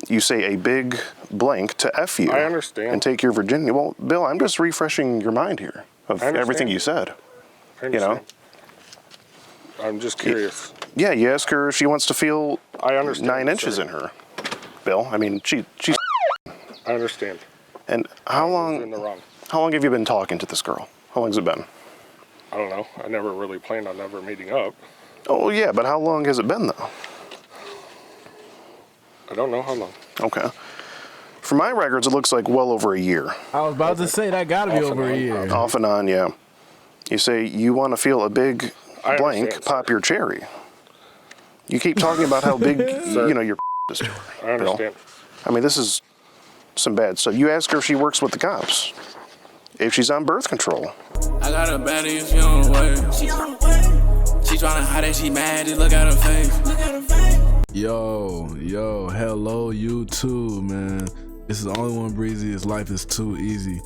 you say a big blank to F you. I understand. And take your virginity. Well, Bill, I'm just refreshing your mind here of everything you said. I understand. I'm just curious. Yeah, you ask her if she wants to feel I understand, 9 inches in her. Bill, I mean, she's. I understand. And how long? In the wrong. How long have you been talking to this girl? How long has it been? I don't know. I never really planned on ever meeting up. Oh yeah, but how long has it been though? I don't know how long. Okay. For my records, it looks like well over a year. I was about to say that got to be over a year. Off and on, yeah. You say you want to feel a big blank, pop your cherry. You keep talking about how big, you know, your is to her. I understand. Bill. I mean, this is some bad stuff. You ask her if she works with the cops, if she's on birth control. I got a baddie if you on the way. She on the way. She tryna hide that she mad, just look at her face. Look at her face. Yo, hello YouTube, man. This is the only one Breezy. His life is too easy.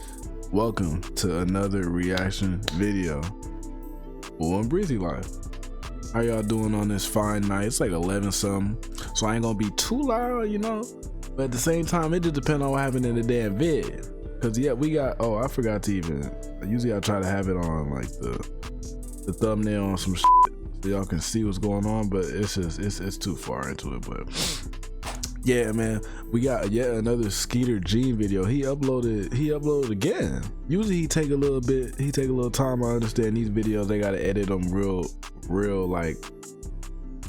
Welcome to another reaction video for 1BREEZY Life. How y'all doing on this fine night? It's like 11 something, so I ain't gonna be too loud, you know. But at the same time, it just depends on what happened in the damn vid. Cause yeah, we got. Oh, I forgot to even. Usually I try to have it on like the thumbnail on some shit so y'all can see what's going on. But it's just it's too far into it. But yeah, man, we got yet another Skeeter Gene video. He uploaded again. Usually he take a little bit. He take a little time. I understand these videos, they gotta edit them real like.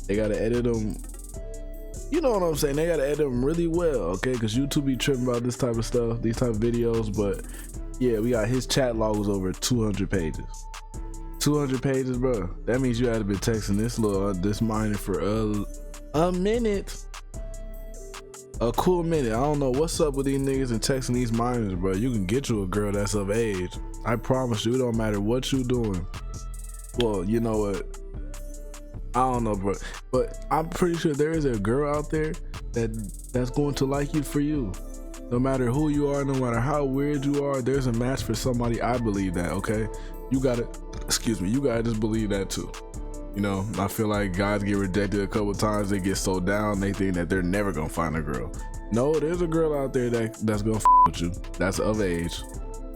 They gotta edit them. You know what I'm saying? They gotta edit them really well, okay? Because YouTube be tripping about this type of stuff, these type of videos. But yeah, we got his chat log was over 200 pages. 200 pages, bro. That means you had been texting this minor for a minute. A cool minute. I don't know what's up with these niggas and texting these minors, bro. You can get you a girl that's of age. I promise you, it don't matter what you doing. Well, you know what? I don't know, bro, but I'm pretty sure there is a girl out there that's going to like you for you. No matter who you are, no matter how weird you are, there's a match for somebody. I believe that, okay? You gotta just believe that too. You know, I feel like guys get rejected a couple times, they get so down, they think that they're never gonna find a girl. No, there's a girl out there that's gonna with you, that's of age.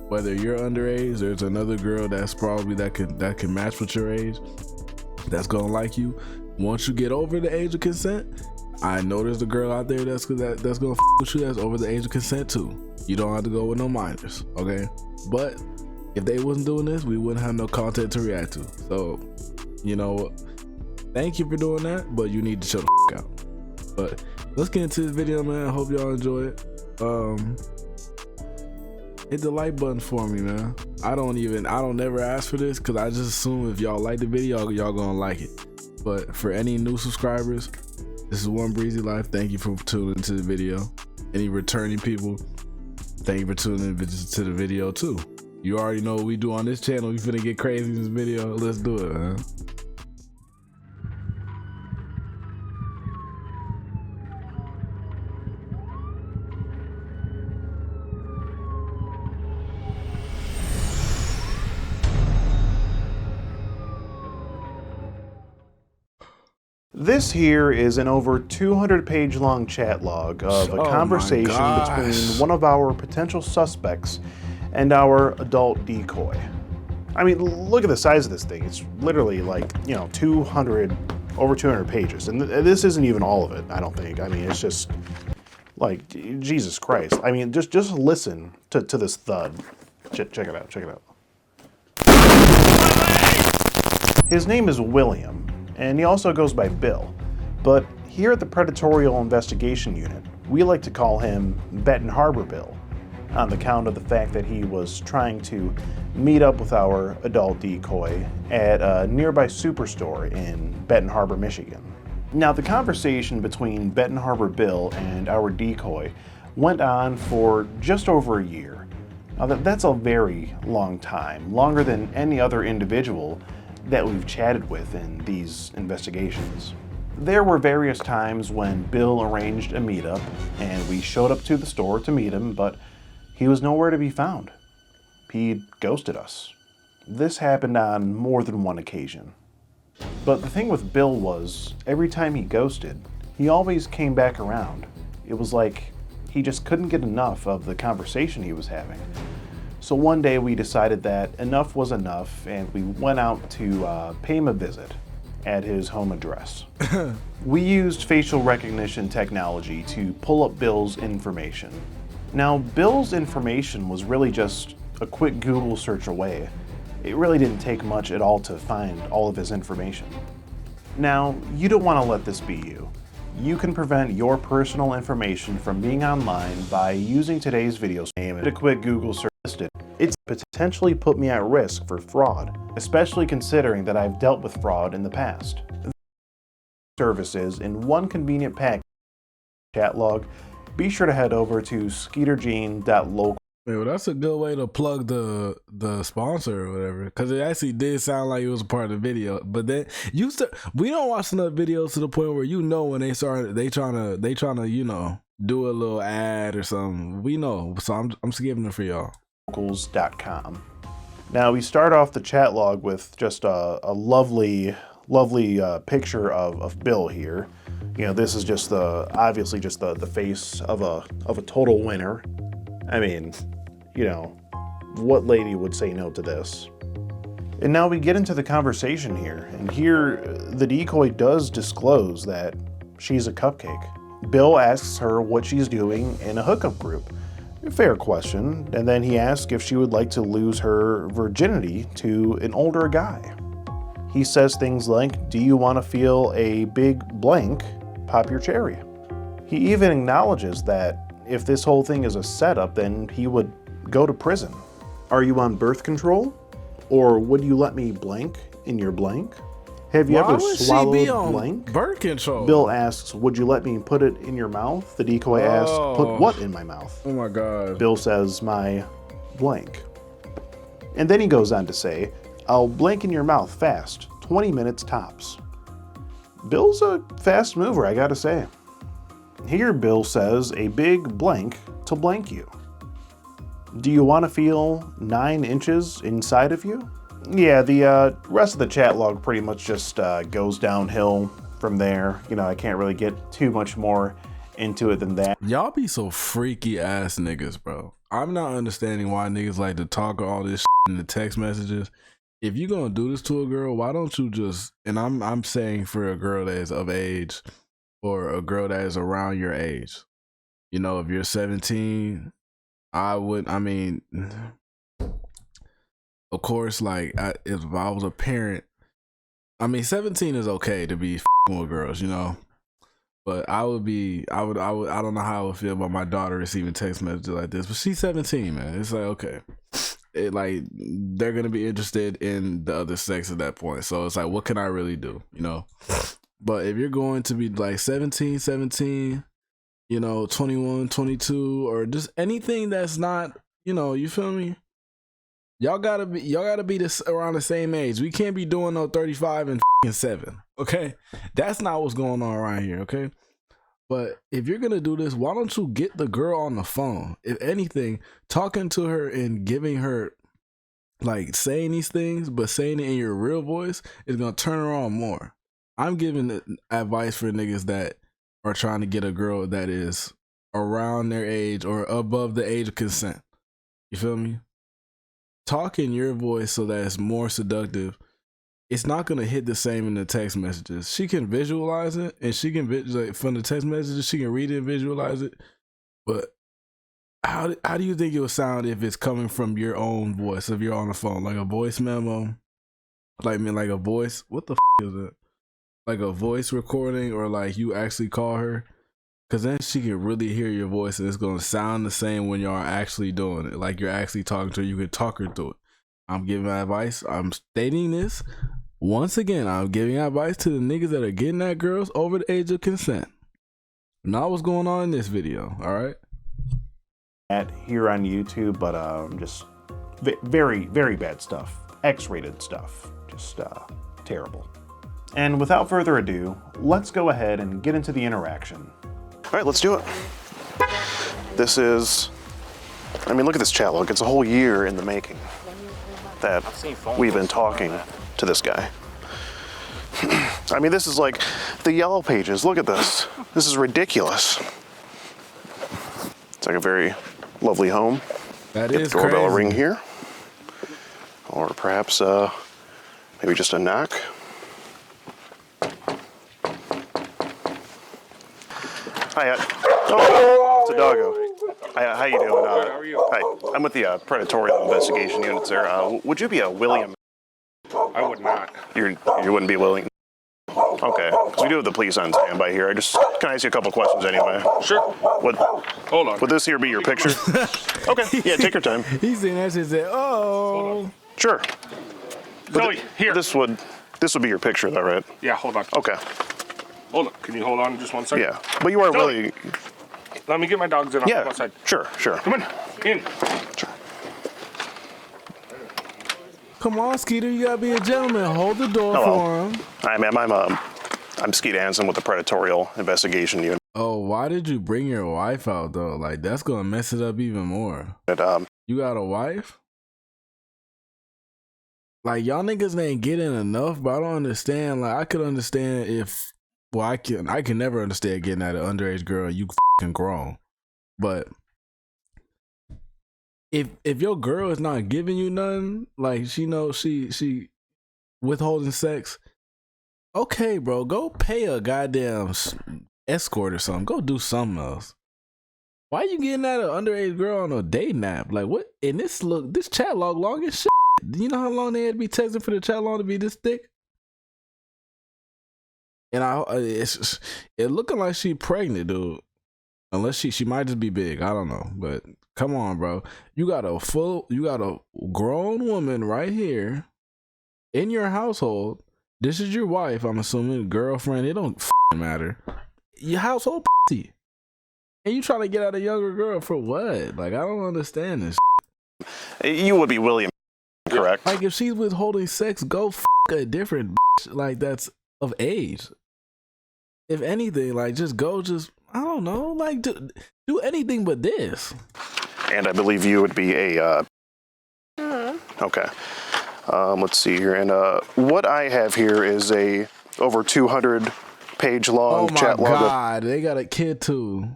Whether you're underage, there's another girl that's probably that can match with your age, that's gonna like you. Once you get over the age of consent, I know there's a girl out there that's gonna with you that's over the age of consent too. You don't have to go with no minors, okay? But if they wasn't doing this, we wouldn't have no content to react to. So, you know, thank you for doing that, but you need to chill the out. But let's get into this video, man. I hope y'all enjoy it. Hit the like button for me, man. I don't never ask for this because I just assume if y'all like the video, y'all gonna like it. But for any new subscribers, this is 1BREEZY Life. Thank you for tuning into the video. Any returning people, thank you for tuning into the video too. You already know what we do on this channel. We finna get crazy in this video. Let's do it, huh? This here is an over 200-page long chat log of a conversation between one of our potential suspects and our adult decoy. I mean, look at the size of this thing. It's literally like, you know, over 200 pages. And this isn't even all of it, I don't think. I mean, it's just like, Jesus Christ. I mean, just listen to this thud. Check it out, check it out. His name is William, and he also goes by Bill. But here at the Predatorial Investigation Unit, we like to call him Benton Harbor Bill, on the count of the fact that he was trying to meet up with our adult decoy at a nearby superstore in Benton Harbor, Michigan. Now, the conversation between Benton Harbor Bill and our decoy went on for just over a year. Now, that's a very long time, longer than any other individual that we've chatted with in these investigations. There were various times when Bill arranged a meetup and we showed up to the store to meet him, but he was nowhere to be found. He ghosted us. This happened on more than one occasion. But the thing with Bill was, every time he ghosted, he always came back around. It was like he just couldn't get enough of the conversation he was having. So one day we decided that enough was enough, and we went out to pay him a visit at his home address. We used facial recognition technology to pull up Bill's information. Now, Bill's information was really just a quick Google search away. It really didn't take much at all to find all of his information. Now, you don't want to let this be you. You can prevent your personal information from being online by using today's video name and a quick Google search. It's potentially put me at risk for fraud, especially considering that I've dealt with fraud in the past. Services in one convenient package chat log. Be sure to head over to skeetergene.local. Well, that's a good way to plug the sponsor or whatever, because it actually did sound like it was a part of the video. But then we don't watch enough videos to the point where when they trying to do a little ad or something. We know, so I'm skipping it for y'all. Locals.com. Now we start off the chat log with just a lovely picture of Bill here. You know, this is just obviously just the face of a total winner. I mean, you know, what lady would say no to this? And now we get into the conversation here, and here the decoy does disclose that she's a cupcake. Bill asks her what she's doing in a hookup group. Fair question, and then he asks if she would like to lose her virginity to an older guy. He says things like, "Do you want to feel a big blank pop your cherry?" He even acknowledges that if this whole thing is a setup, then he would go to prison. Are you on birth control? Or would you let me blank in your blank? Have you ever swallowed blank? Birth control. Bill asks, would you let me put it in your mouth? The decoy asks, put what in my mouth? Oh my God. Bill says, my blank. And then he goes on to say, I'll blank in your mouth fast, 20 minutes tops. Bill's a fast mover, I gotta say. Here Bill says a big blank to blank you. Do you want to feel 9 inches inside of you? Yeah, the rest of the chat log pretty much just goes downhill from there. You know, I can't really get too much more into it than that. Y'all be so freaky ass niggas, bro. I'm not understanding why niggas like to talk all this shit in the text messages. If you're gonna do this to a girl, why don't you just, and I'm saying for a girl that is of age, or a girl that is around your age. You know, if you're 17, of course, like, if I was a parent, 17 is okay to be f***ing with girls, you know? But I don't know how I would feel about my daughter receiving text messages like this, but she's 17, man. It's like, okay. They're going to be interested in the other sex at that point. So it's like, what can I really do, you know? But if you're going to be like 17, you know, 21, 22, or just anything that's not, you know, you feel me? Y'all gotta be this around the same age. We can't be doing no 35 and 7. Okay? That's not what's going on around here, okay? But if you're gonna do this, why don't you get the girl on the phone? If anything, talking to her and giving her, like, saying these things, but saying it in your real voice is gonna turn her on more. I'm giving advice for niggas that are trying to get a girl that is around their age or above the age of consent. You feel me? Talk in your voice so that it's more seductive. It's not going to hit the same in the text messages. She can visualize it, and she can, like, from the text messages, she can read it and visualize it. But how do you think it would sound if it's coming from your own voice, if you're on the phone? Like a voice memo? Like a voice? What the is it? Like a voice recording, or like you actually call her? Because then she can really hear your voice, and it's going to sound the same when y'all are actually doing it. Like you're actually talking to her. You can talk her through it. I'm giving advice. I'm stating this. Once again, I'm giving advice to the niggas that are getting at girls over the age of consent. Not what's going on in this video, all right? Here on YouTube, but just very, very bad stuff. X-rated stuff. Just terrible. And without further ado, let's go ahead and get into the interaction. All right, let's do it. This is, look at this chat log. It's a whole year in the making that we've been talking to this guy. This is like the yellow pages. Look at this. This is ridiculous. like a very lovely home. That Get is the doorbell crazy. ring here. Or perhaps maybe just a knock. Hi. Oh, it's a doggo. Hi, how you doing? How are you? Hi. I'm with the Predatorial Investigation Unit, sir. Would you be a William? I would not. You wouldn't be willing. Okay, because we do have the police on standby here. Can I ask you a couple questions anyway? Sure. Hold on. Would this here be your picture? Okay, yeah, take your time. He's seen that shit and said, oh. Sure. Zoe, here. This would be your picture, though, right? Yeah, hold on. Okay. Hold on. Can you hold on just 1 second? Yeah, but you are Zoe. really. Let me get my dogs in. I'll Yeah. go outside. Sure. Come on. In. Come on, Skeeter, you gotta be a gentleman. Hold the door Hello. for him. Hi, ma'am. I'm Skeet Hansen with the Predatorial Investigation Unit. Oh, why did you bring your wife out though? Like that's gonna mess it up even more. You got a wife? Like y'all niggas ain't getting enough, but I don't understand. Like I could understand if, well, I can never understand getting at an underage girl and you fucking grown, but if your girl is not giving you nothing, like she knows she withholding sex, okay, bro, go pay a goddamn escort or something. Go do something else. Why you getting at an underage girl on a dating app? Like what? And this chat log long as shit. Do you know how long they had to be texting for the chat log to be this thick? And it looking like she pregnant, dude. Unless she might just be big. I don't know. But come on, bro. You got a grown woman right here in your household. This is your wife, I'm assuming, girlfriend. It don't matter. Your household pussy. And you trying to get at a younger girl for what? Like, I don't understand this. You would be William, correct? Like, if she's withholding sex, go a different like that's of age. If anything, like, I don't know, like, do anything but this. And I believe you would be a. Okay. Let's see here, and what I have here is a over 200-page long chat log. Oh my God, they got a kid too.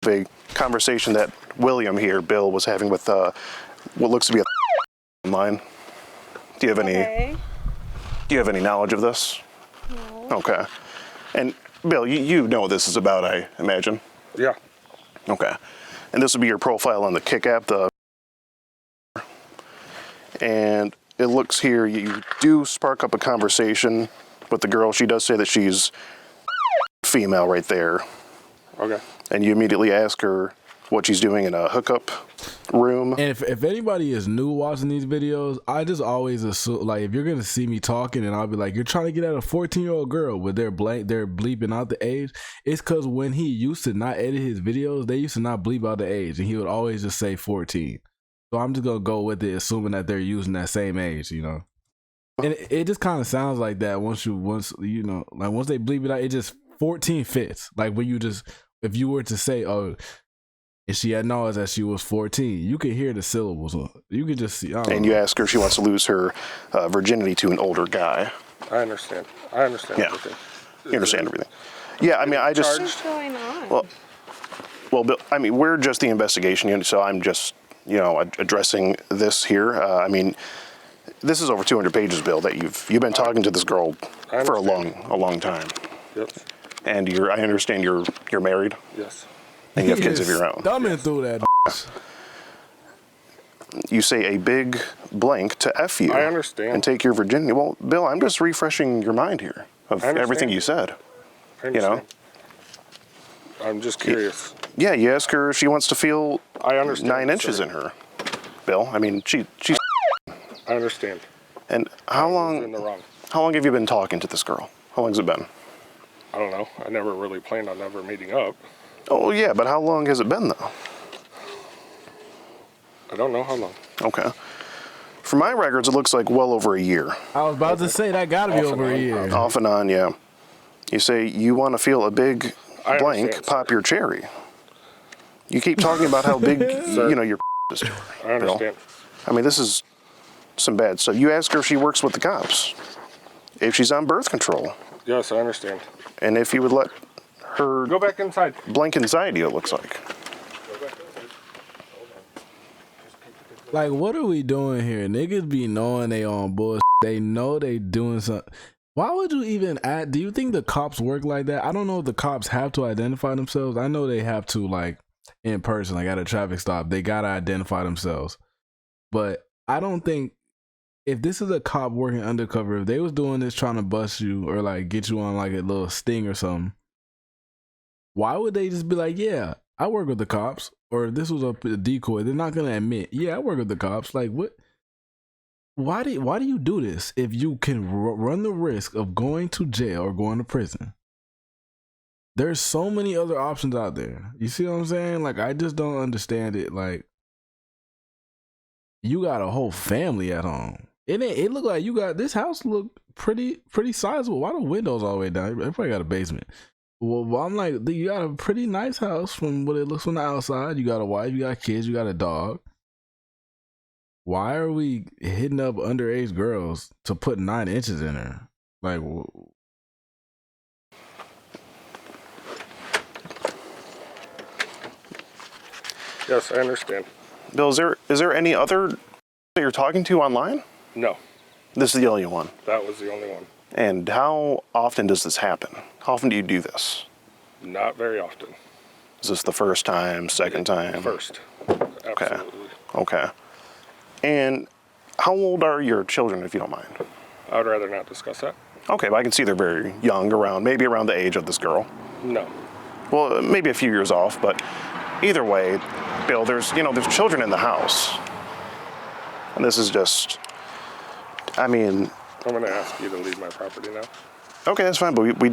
A conversation that William here, Bill, was having with what looks to be a online. Do you have any knowledge of this? No. Okay. And Bill, you know what this is about, I imagine. Yeah. Okay. And this would be your profile on the Kick app, and it looks here you do spark up a conversation with the girl. She does say that she's female right there. Okay. And you immediately ask her what she's doing in a hookup room. And if anybody is new watching these videos, I just always assume, like, if you're gonna see me talking and I'll be like, you're trying to get at a 14-year-old girl, but they're bleeping out the age, it's because when he used to not edit his videos, they used to not bleep out the age, and he would always just say 14. So I'm just gonna go with it, assuming that they're using that same age, you know. And it just kind of sounds like that once they bleep it out, it just 14 fits. Like when if you were to say, oh, and she had knowledge that she was 14, you can hear the syllables. You can just see. And you ask her if she wants to lose her virginity to an older guy. I understand. Yeah. Everything. You understand everything. Yeah, I mean, What's going on? Well, Bill, I mean, we're just the investigation unit, so I'm just, addressing this here. I mean, this is over 200 pages, Bill, that you've been talking to this girl for a long time. Yep. And I understand you're married. Yes. And you have kids of your own. Thumbing through that. You say a big blank to F you. I understand. And take your virginity. Well, Bill, I'm just refreshing your mind here of everything you said. I understand. I'm just curious. Yeah, you ask her if she wants to feel I understand. 9 inches in her. Bill, I mean, she's. I understand. And how In the long? wrong. How long have you been talking to this girl? How long has it been? I don't know. I never really planned on ever meeting up. Oh yeah, but how long has it been though? I don't know how long. Okay. From my records, it looks like well over a year. I was about to say that got to be over a year. Off and on, yeah. You say you want to feel a big I blank, understand, pop sir. your cherry. You keep talking about how big, your is. I understand. I mean, this is some bad stuff. You ask her if she works with the cops, if she's on birth control, Yes, I understand. and if you would let her Go back inside. blank anxiety, it looks like. Like, what are we doing here? Niggas be knowing they on bullshit. They know they doing something. Why would you even do you think the cops work like that? I don't know if the cops have to identify themselves. I know they have to, like, in person, like at a traffic stop. They gotta identify themselves. But I don't think, if this is a cop working undercover, if they was doing this trying to bust you or like get you on like a little sting or something, why would they just be like, yeah, I work with the cops? Or if this was a decoy, they're not gonna admit, yeah, I work with the cops. Like, what? Why do you do this if you can run the risk of going to jail or going to prison? There's so many other options out there. You see what I'm saying? Like, I just don't understand it. Like, you got a whole family at home. It looked like you got, this house looked pretty sizable. Why the windows all the way down? They probably got a basement. Well, I'm like, you got a pretty nice house from what it looks from the outside. You got a wife, you got kids, you got a dog. Why are we hitting up underage girls to put 9 inches in her? Like, Yes, I understand. Bill, is there any other that you're talking to online? No, This is the only one. that was the only one. And how often does this happen? How often do you do this? Not very often. Is this the first time, second time? First. Okay. Absolutely. Okay. And how old are your children, if you don't mind? I would rather not discuss that. Okay, but I can see they're very young, maybe around the age of this girl. No. Well, maybe a few years off, but either way, Bill, there's children in the house. And this is just, I mean... I'm going to ask you to leave my property now. Okay, that's fine, but we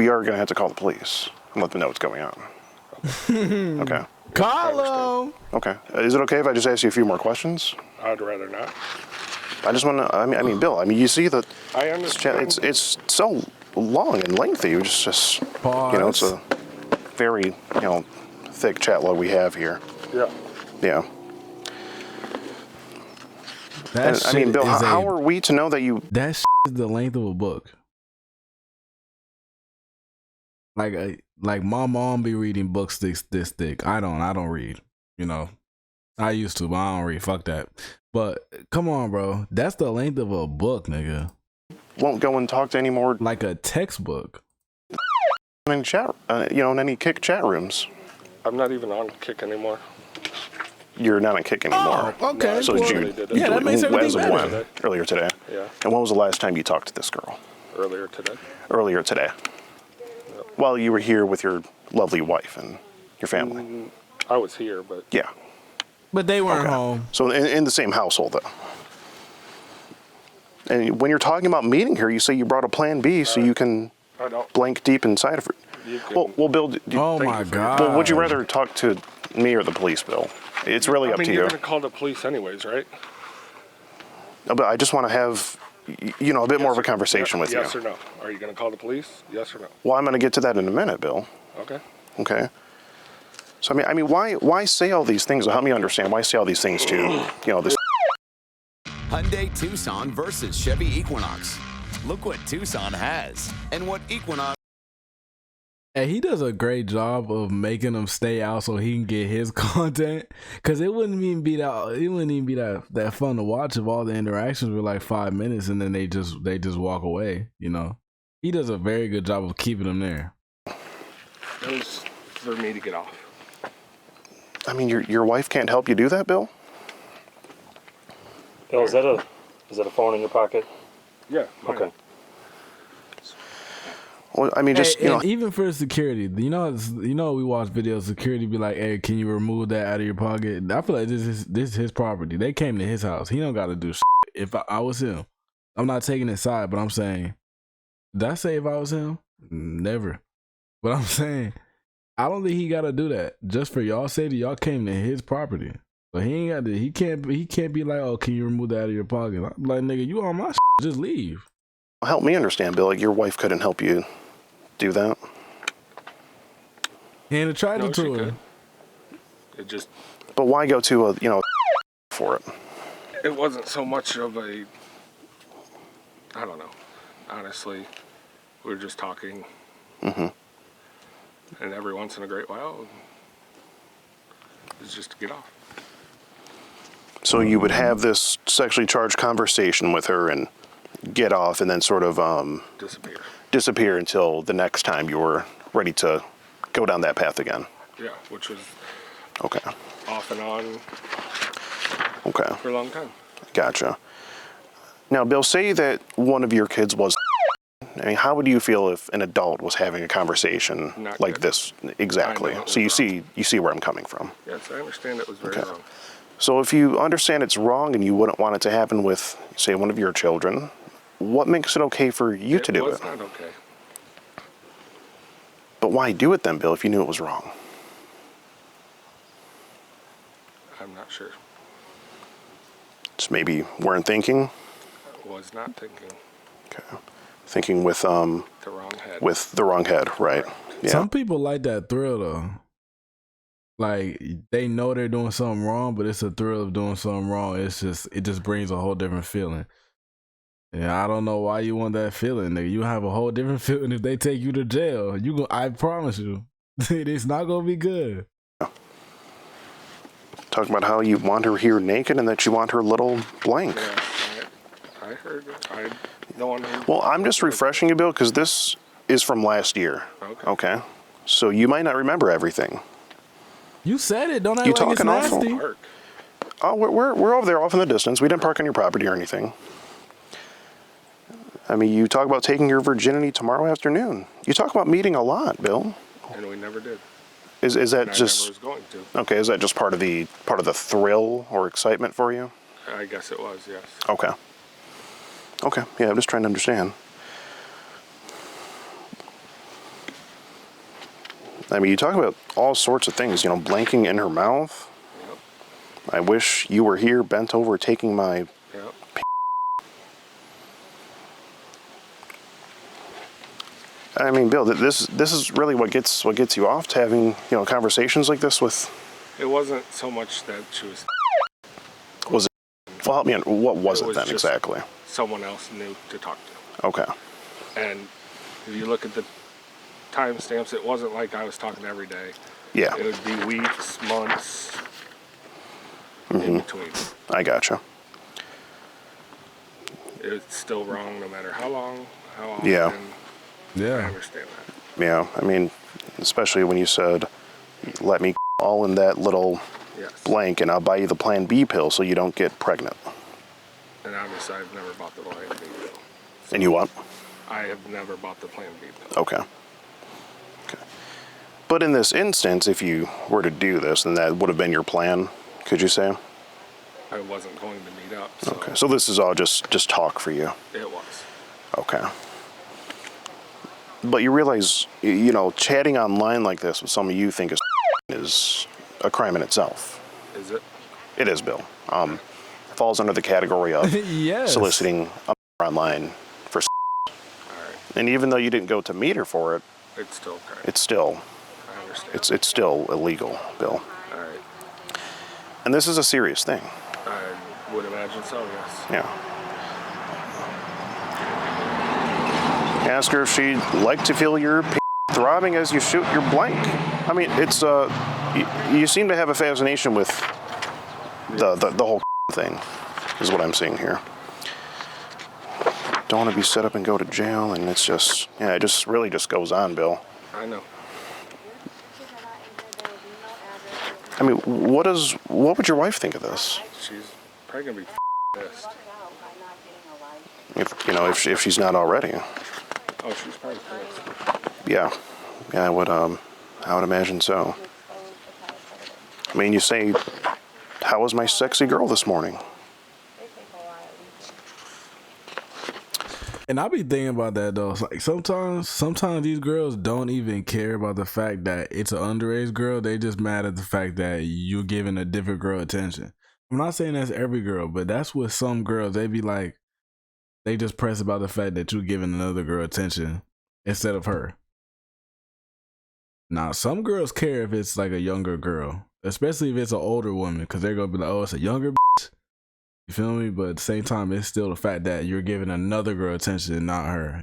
are going to have to call the police and let them know what's going on. Okay. call them. Okay. Is it okay if I just ask you a few more questions? I'd rather not. I just want to, I mean, Bill, you see that I understand. it's so long and lengthy. It's Pause. it's a very, thick chat log we have here. Yeah. Yeah. That And, I mean, shit Bill, is how are we to know that you... That shit is the length of a book. Like my mom be reading books this thick. I don't read. I used to, but I don't read. Fuck that. But come on, bro. That's the length of a book, nigga. won't go and talk to any more... Like a textbook. in chat, in any Kick chat rooms. I'm not even on Kick anymore. You're not on Kick anymore. Oh, okay. So Well, did they you... did it. Yeah, that makes everything as of better. when? Earlier today. Yeah. And when was the last time you talked to this girl? Earlier today. Earlier today. While you were here with your lovely wife and your family. I was here, but Yeah. But they weren't Okay. home. So in the same household, though. And when you're talking about meeting her, you say you brought a plan B so you can I don't. blank deep inside of her. You can, Well, Bill, Oh Thank my you for your- god. Well, would you rather talk to me or the police, Bill? It's really up to you're you. going to call the police anyways, right? No, but I just want to have, a bit more of a conversation with Yes you. or no? Are you going to call the police? Yes or no? Well, I'm going to get to that in a minute, Bill. Okay. Okay. So I mean, why say all these things? Help me understand. Why say all these things to this? Hyundai Tucson versus Chevy Equinox. Look what Tucson has and what Equinox. And he does a great job of making them stay out so he can get his content. Cause it wouldn't even be that fun to watch if all the interactions were like 5 minutes and then they just walk away. He does a very good job of keeping them there. That was for me to get off. I mean, your wife can't help you do that, Bill? Bill, is that a phone in your pocket? Yeah. mine. Okay. Well, I mean, just And even for security, we watch videos. Security be like, "Hey, can you remove that out of your pocket?" I feel like this is his property. They came to his house. He don't got to do shit. If I was him, I'm not taking his side, but I'm saying, did I say if I was him? Never. But I'm saying, I don't think he got to do that. Just for y'all safety, y'all came to his property, but he ain't got to. He can't be like, "Oh, can you remove that out of your pocket?" I'm like, nigga, you on my shit. Just leave. help me understand, Bill. Like your wife couldn't help you do that. He ain't attracted No, she to her. could. It just, But why go to a for it? it wasn't so much of a, I don't know. Honestly, we were just talking. And every once in a great while, it's just to get off. So you would have this sexually charged conversation with her and get off, and then sort of disappear until the next time you were ready to go down that path again. Yeah, which was okay. Off and on. Okay. For a long time. Gotcha. Now, Bill, say that one of your kids was. I mean, how would you feel if an adult was having a conversation Not like good. this? Exactly. So you see where I'm coming from. Yes, I understand it was very wrong. So if you understand it's wrong and you wouldn't want it to happen with, say, one of your children, what makes it okay for you to do it? It was not okay. But why do it then, Bill, if you knew it was wrong? I'm not sure. Just maybe weren't thinking? I was not thinking. Okay. Thinking with the wrong head. With the wrong head, right? Yeah. Some people like that thrill though. Like they know they're doing something wrong, but it's a thrill of doing something wrong. It just brings a whole different feeling. And I don't know why you want that feeling, nigga. You have a whole different feeling if they take you to jail. I promise you, it's not gonna be good. Talking about how you want her here naked and that you want her little blank. Yeah, I heard it. I don't want to. Well, I'm just refreshing you, Bill, because this is from last year. Okay. So you might not remember everything. You said it. Don't act You like it's talking awful. nasty. Oh, we're over there off in the distance. We didn't park on your property or anything. I mean, you talk about taking your virginity tomorrow afternoon. You talk about meeting a lot, Bill. And we never did. Is that and just I never was going to. okay? Is that just part of the thrill or excitement for you? I guess it was, yes. Okay. Okay. Yeah, I'm just trying to understand. I mean, you talk about all sorts of things. You know, blanking in her mouth. Yep. I wish you were here, bent over, taking my. Yep. I mean, Bill, this is really what gets you off to having conversations like this with. It wasn't so much that she was. Was it? Well, help me. What was it then just exactly? Someone else new to talk to. Okay. And if you look at the timestamps, it wasn't like I was talking every day. Yeah. It would be weeks, months, in between. I gotcha. It's still wrong no matter how long, how often. Yeah. Yeah. I understand that. Yeah. I mean, especially when you said, "Let me all in that little blank, and I'll buy you the Plan B pill so you don't get pregnant." And obviously, I've never bought the Plan B pill. And you what? I have never bought the Plan B pill. Okay. But in this instance, if you were to do this, then that would have been your plan, could you say? I wasn't going to meet up. So Okay. So this is all just talk for you. it was. Okay. But you realize, chatting online like this with someone you think is a crime in itself. Is it? It is, Bill. Falls under the category of Yes. soliciting online for. All right. And even though you didn't go to meet her for it, It's still crime. it's still I understand. it's still illegal, Bill. All right. And this is a serious thing. I would imagine so, yes. Yeah. Ask her if she'd like to feel your throbbing as you shoot your blank. I mean, it's you seem to have a fascination with the whole thing, is what I'm seeing here. Don't want to be set up and go to jail, and it's just it just really just goes on, Bill. I know. I mean, what would your wife think of this? She's probably gonna be pissed. If she's not already. Oh, she's probably pissed. Yeah, I would imagine so. I mean, you say, "How was my sexy girl this morning?" And I be thinking about that though. It's like sometimes these girls don't even care about the fact that it's an underage girl. They just mad at the fact that you're giving a different girl attention. I'm not saying that's every girl, but that's what some girls, they be like, they just press about the fact that you're giving another girl attention instead of her. Now, some girls care if it's like a younger girl, especially if it's an older woman, because they're going to be like, oh, it's a younger bitch. You feel me? But at the same time, it's still the fact that you're giving another girl attention and not her,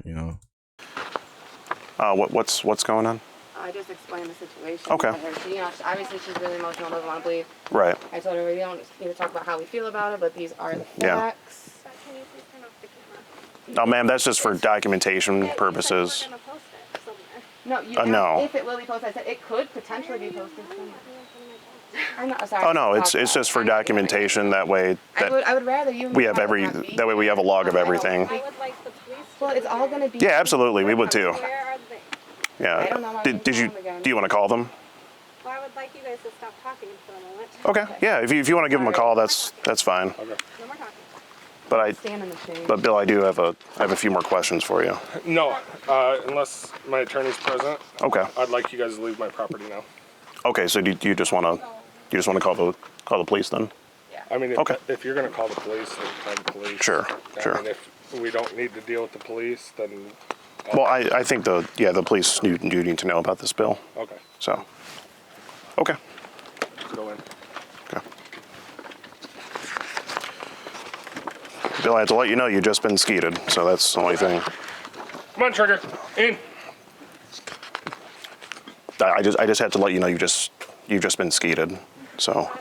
What's going on? I just explained the situation Okay. to her. She, obviously she's really emotional, doesn't want to believe. Right. I told her we don't need to talk about how we feel about it, but these are the Yeah. facts. Can you please turn off the camera? No, ma'am, that's just for documentation Yeah, purposes. you said you were gonna post it somewhere. No, you No. asked if it will be posted. I said it could potentially be posted somewhere. I'm not sorry. Oh no, it's just for documentation. That way I would rather you. we have that way we have a log of everything. I would like the police. Well, it's all gonna be. Yeah, absolutely, we would too. Where are they? Yeah. I don't know why Did you you call them again. do you want to call them? Well, I would like you guys to stop talking for a moment. Okay. Yeah, if you want to give them a call, that's fine. Okay. No more talking. But Stand in the shade. But Bill, I have a few more questions for you. No, unless my attorney's present. Okay. I'd like you guys to leave my property now. Okay. So do you just want to call the police then? I mean, Okay. if you're gonna call the police, then call the police. Sure, sure. I mean, if we don't need to deal with the police, then. Well, I think the police do need to know about this, Bill. Okay. So. Okay. Go in. Okay. Bill, I had to let you know you've just been skeeted, so that's the only thing. Come on, Trigger. In. I just had to let you know you've just been skeeted, so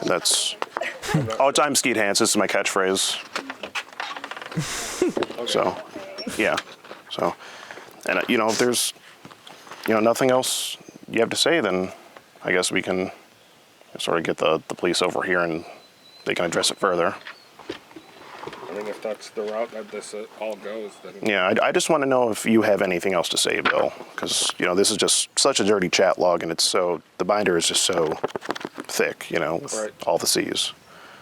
that's. Oh, I'm Skeet Hans. This is my catchphrase. So, yeah. So, and if there's, nothing else you have to say, then I guess we can sort of get the police over here and they can address it further. I mean, if that's the route that this all goes, then. Yeah, I just want to know if you have anything else to say, Bill, because this is just such a dirty chat log, and the binder is just so thick, with Right. all the C's.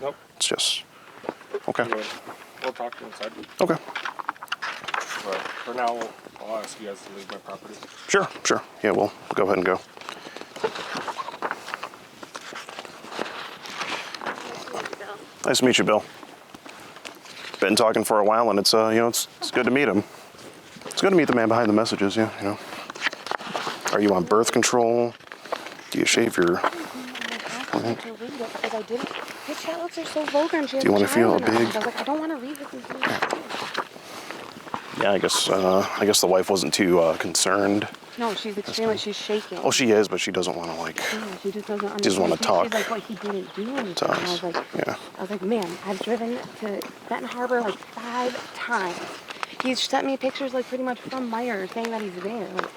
Nope. It's just okay. We'll talk inside. Okay. But for now, I'll ask you guys to leave my property. Sure. Yeah, we'll go ahead and go. Nice to meet you, Bill. Been talking for a while, and it's good to meet him. It's good to meet the man behind the messages. Yeah. Are you on birth control? Do you shave your? Because I didn't. His chat looks are so vulgar, and she has Do you a want to feel child a in her big? eyes. I was like, I don't want to read this information. Yeah, I guess the wife wasn't too concerned. No, she's extremely. She's shaking. Oh, she is, but she doesn't want to Yeah, she just doesn't understand. doesn't wanna talk She's like, what, he didn't do anything. to And I us. was like, Yeah. ma'am, I've driven to Benton Harbor like 5 times. He's sent me pictures like pretty much from Meyer saying that he's there. Like,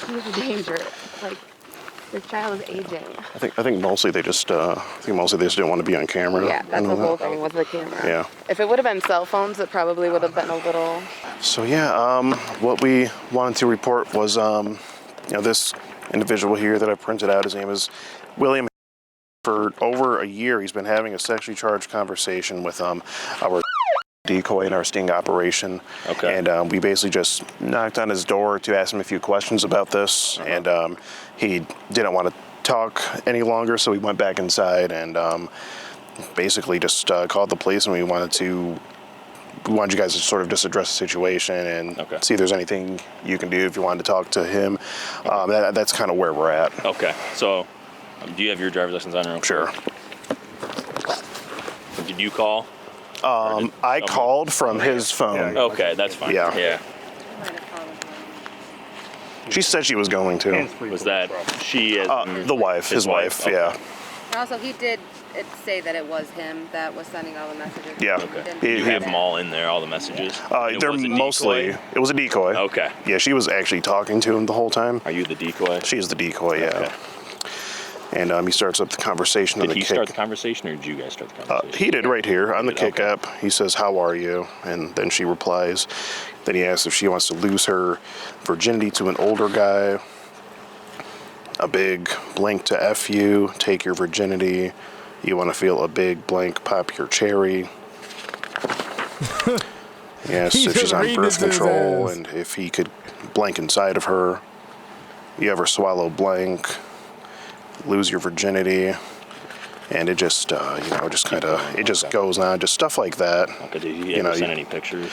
he's a danger. Like, this child is aging. I think mostly they just didn't want to be on camera. Yeah, that's the whole thing with the camera. Yeah. If it would have been cell phones, it probably would have been a little. So yeah, what we wanted to report was this individual here that I printed out. His name is William. For over a year, he's been having a sexually charged conversation with our decoy in our sting operation. Okay. And we basically just knocked on his door to ask him a few questions about this, and he didn't want to talk any longer, so we went back inside and basically just called the police, and we wanted you guys to sort of just address the situation and see if there's anything you can do if you wanted to talk to him. That's kind of where we're at. Okay. So, do you have your driver's license on your own? Sure. Did you call? I called from his phone. Okay, that's fine. Yeah. She said she was going to. Was that she? As the wife, his wife, Okay. yeah. Also, he did say that it was him that was sending all the messages. Yeah. Okay. You have them all in there, all the messages? They're mostly, it was a decoy. Okay. Yeah, she was actually talking to him the whole time. Are you the decoy? She is the decoy, yeah. Okay. And he starts up the conversation on Did the he kick. start the conversation, or did you guys start the conversation? He did right here on the kick Okay. app. He says, "How are you?" And then she replies. Then he asks if she wants to lose her virginity to an older guy. A big blank to F you, take your virginity. You want to feel a big blank, pop your cherry. Yes, He's if she's gonna on read birth this to his control, ass. and if he could blank inside of her. You ever swallow blank, lose your virginity, and it just, just kind of, it just goes on, just stuff like that. Okay, did he ever send any pictures?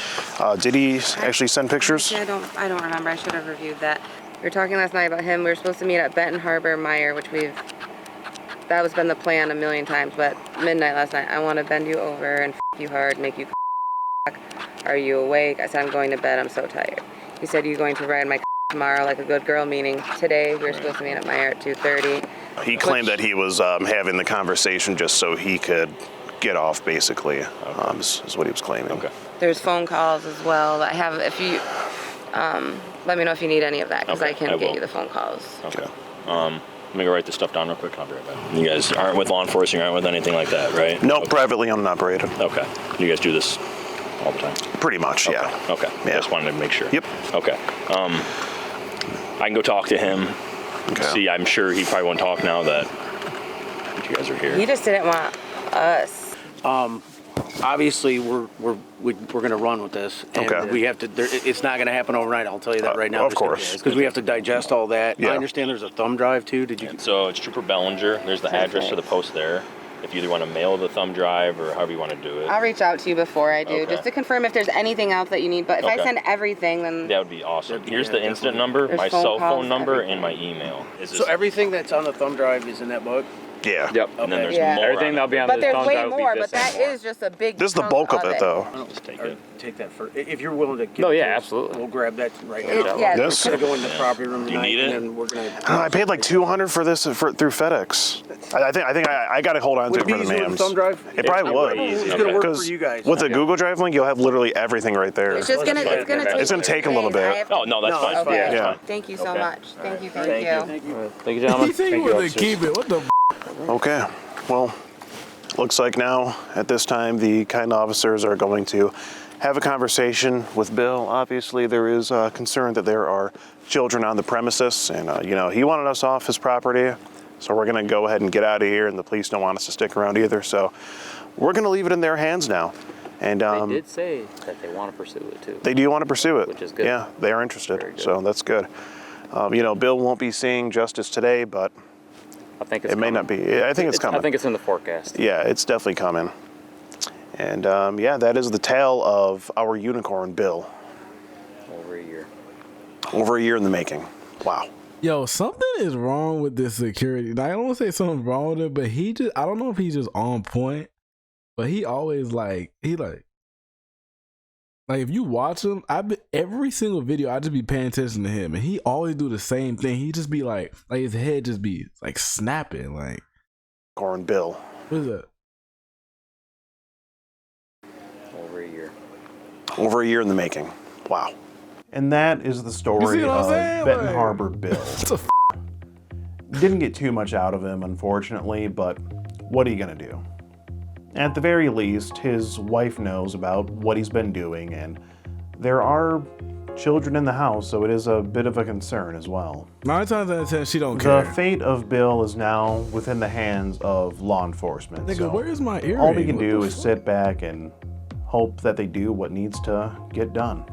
Did he actually send pictures? I don't remember. I should have reviewed that. We were talking last night about him. We were supposed to meet at Benton Harbor Meyer, which that was been the plan a million times, but midnight last night. I want to bend you over and you hard, make you Are you awake? I said, I'm going to bed. I'm so tired. He said, you going to ride my tomorrow like a good girl, meaning today we were supposed to meet at Meyer at 2:30. He claimed that he was having the conversation just so he could get off, basically, is what he was claiming. Okay. There's phone calls as well. I have, if you, let me know if you need any of that, because Okay, I can I get will. you the phone calls. Okay. Let me go write this stuff down real quick. I'll be right back. You guys aren't with law enforcement, you aren't with anything like that, right? No, Okay. privately owned and operated. Okay. You guys do this all the time? Pretty much, yeah. Okay. Yeah. Just wanted to make sure. Yep. Okay. I can go talk to him. Okay. See, I'm sure he probably won't talk now that you guys are here. He just didn't want us. Obviously, we're going to run with this, and Okay. we have to. It's not going to happen overnight. I'll tell you that right now. Of course. because we have to digest all that. Yeah. I understand there's a thumb drive too. Did you? So it's Trooper Bellinger. There's the address to the post there. If you either want to mail the thumb drive or however you want to do it. I'll reach out to you before I do, Okay. just to confirm if there's anything else that you need. But if I Okay. send everything, then That would be awesome. That'd be- Here's yeah, the incident definitely. number, There's my phone cell calls, phone number, everything. and my email. Is this, So everything that's on the thumb drive is in that book. Yeah. Yep. and then Okay. there's Yeah. more. Everything on that'll it. be on but the there's phone way drive will be more. this But that and more. is just a big. This is the chunk bulk of it, though. Just take Or it. take that for if you're willing to. Give No, it yeah, to us, absolutely. We'll grab that right It- now. yeah, Yes. We're gonna go in the property room You tonight, need it? and then we're gonna. I paid like $200 for this through FedEx. I think I got to hold on to Would it it be for the easier with mams. the thumb drive? It probably would. be easy. It's gonna work for Because you guys. with the Yeah. Google Drive link, you'll have literally everything right there. It's just gonna. It's gonna take. It's gonna take a little days. I bit. have Oh, no, that's No, fine. that's Okay. fine. Yeah. Thank you so Okay. much. Thank you. Thank you, Thank you, gentlemen. He said he Thank you, wanted to officers. keep it. What the? Okay. Well, looks like now at this time the kind officers are going to have a conversation with Bill. Obviously, there is concern that there are children on the premises, and he wanted us off his property, so we're going to go ahead and get out of here. And the police don't want us to stick around either, so we're going to leave it in their hands now. And They did say that they want to pursue it too. they do want to pursue it, Which is good. Yeah, they are interested, Very good. so that's good. Bill won't be seeing justice today, but I think it's it may coming. not be. I think it's coming. I think it's in the forecast. Yeah, it's definitely coming. And that is the tale of our unicorn, Bill. Over a year. Over a year in the making. Wow. Yo, something is wrong with this security. Now, I don't want to say something's wrong with it, but I don't know if he's just on point, but he always like if you watch him, every single video, I just be paying attention to him, and he always do the same thing. He just be like his head just be like snapping, like. Unicorn Bill. What is that? Over a year. Over a year in the making. Wow. And that is the You story see what I'm of saying? Benton Like- Harbor Bill. What the Didn't get too much out of him, unfortunately, but what are you gonna do? At the very least, his wife knows about what he's been doing, and there are children in the house, so it is a bit of a concern as well. 9 times out of 10, she don't The care. fate of Bill is now within the hands of law enforcement. Nigga, so where's my earring? all we can What do the is fuck? sit back and hope that they do what needs to get done.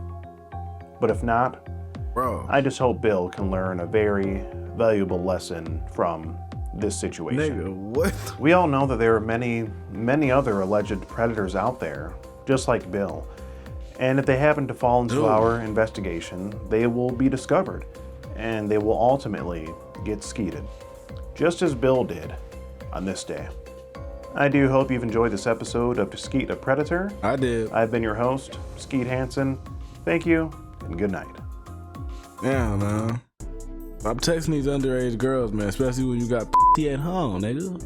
But if not, Bro. I just hope Bill can learn a very valuable lesson from this situation. Nigga, what? We all know that there are many, many other alleged predators out there, just like Bill. And if they happen to fall into Dude. our investigation, they will be discovered, and they will ultimately get skeeted, just as Bill did on this day. I do hope you've enjoyed this episode of To Skeet a Predator. I did. I've been your host, Skeet Hansen. Thank you, and good night. Yeah, man. I'm texting these underage girls, man, especially when you got at home, nigga.